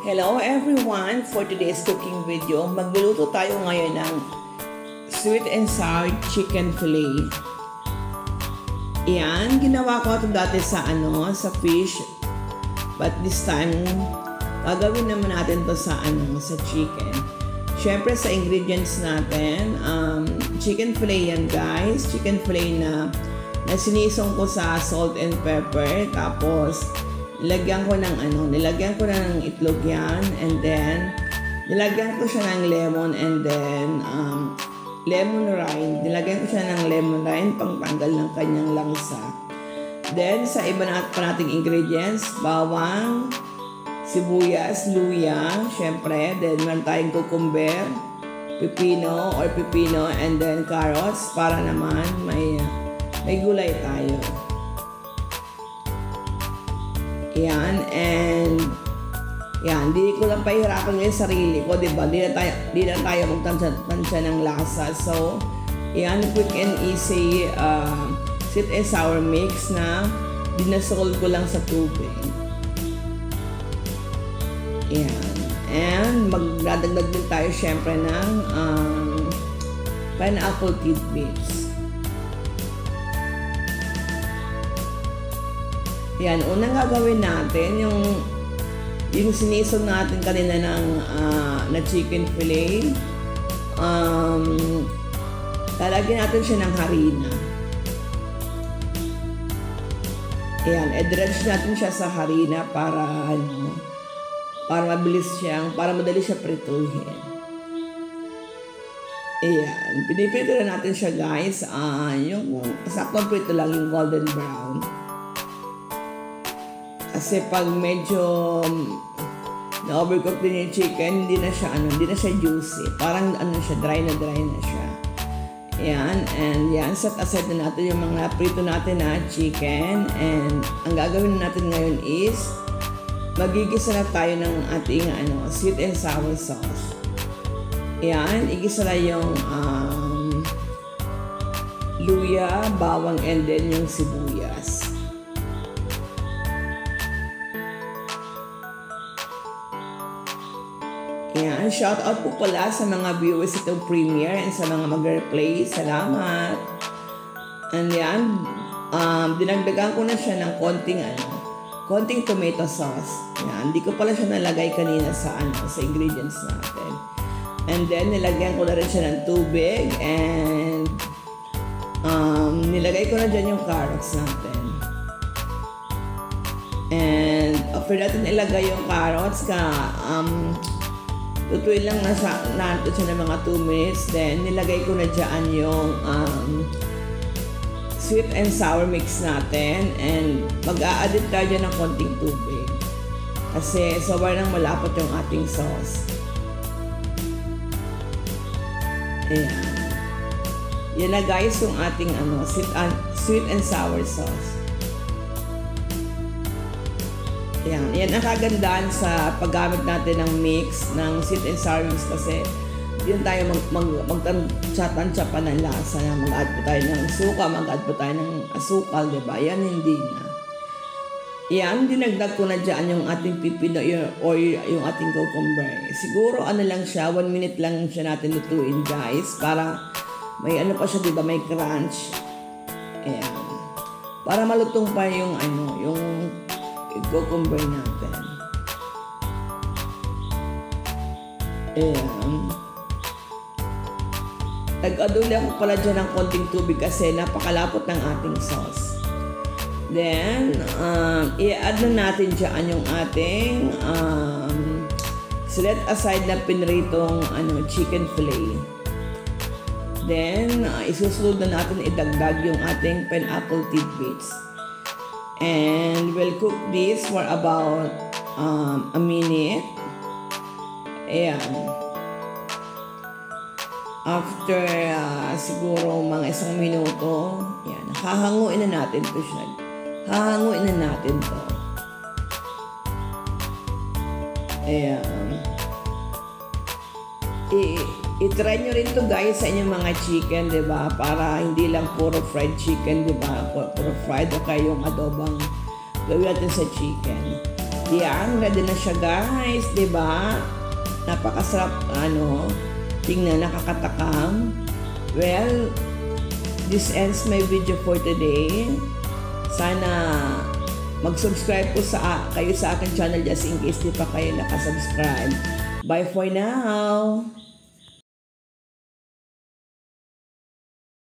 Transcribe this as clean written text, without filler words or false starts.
Hello everyone! For today's cooking video, magluluto tayo ngayon ng sweet and sour chicken fillet. Yan, ginawa ko ito dati sa fish. But this time, gagawin naman natin to sa chicken. Syempre sa ingredients natin, chicken fillet yan guys. Chicken fillet na sinisong ko sa salt and pepper. Tapos, nilagyan ko ng itlog yan, and then nilagyan ko siya ng lemon, and then lemon rind. Nilagyan ko siya ng lemon rind pang tanggal ng kanyang langsa. Then sa iba pa nating ingredients, bawang, sibuyas, luya, syempre. Then meron tayong cucumber, pipino, and then carrots para naman may gulay tayo. Yan, and yan, di ko lang pahirapan yung sarili ko, diba? Di na tayo magtansya ng lasa. So, yan, quick and easy sweet and sour mix na dinasol ko lang sa tubig. Yan, and magdadagdag din tayo syempre ng pineapple tidbits. Yan, unang gagawin natin, yung sinisong natin kanina na chicken fillet, lalagyan natin siya ng harina. Yan, i-dredge natin siya sa harina para madali siya prituhin. Ayan, pinipito na natin siya guys, yung saktong prito lang, yung golden brown. Kasi pag medyo na-overcook din yung chicken, hindi na siya juicy. Parang dry na siya. Ayan, and yan, set aside na natin yung mga prito natin na chicken. And ang gagawin natin ngayon is, magigisa na tayo ng ating sweet and sour sauce. Ayan, igisa na yung luya, bawang, and then yung sibuyas. Ayan, shout out po pala sa mga viewers itong premiere and sa mga mag-replay. Salamat. And yan, dinagdagan ko na siya ng konting tomato sauce. Ayan, hindi ko pala siya nalagay kanina sa ingredients natin. And then, nilagyan ko na rin siya ng tubig, and nilagay ko na dyan yung carrots natin. And after natin ilagay yung carrots, tutuin lang natin siya ng mga 2 minutes. Then, nilagay ko na dyan yung sweet and sour mix natin. And mag-a-add tayo dyan ng konting tubig. Kasi sobrang malapot yung ating sauce. Ayan. Yan na guys yung ating sweet and sour sauce. Yan ang kagandahan sa paggamit natin ng mix, ng sweet and sour mix, kasi yun tayo magtansya pa ng lasa na mag-add po tayo ng suka, mag-add po tayo ng asukal, diba? Yan hindi na. Yan, dinagdag ko na dyan yung ating pipino or yung ating cucumber. Siguro lang siya, 1 minute lang siya natin lutuin guys, para may pa siya, diba? May crunch. Ayan. Para malutong pa yung cucumber natin. Ayan. Nag-aduli ako pala dyan ng konting tubig kasi napakalapot ng ating sauce. Then, i-add na natin dyan yung ating set aside na pinritong chicken fillet. Then, isusunod na natin idagdag yung ating pineapple tidbits. And we'll cook this for about a minute. Ayan. After siguro mga 1 minuto, yan, hahanguin na natin to siya. Hahanguin na natin to. Ayan. I-try nyo rin to guys sa inyong mga chicken, diba? Para hindi lang puro fried chicken, diba? Puro fried o kayong adobang gawin natin sa chicken. Yan, ready na siya guys, 'di ba? Napakasarap tingnan, nakakatakam. Well, this ends my video for today. Sana mag-subscribe po kayo sa aking channel just in case di pa kayo nakasubscribe. Bye for now!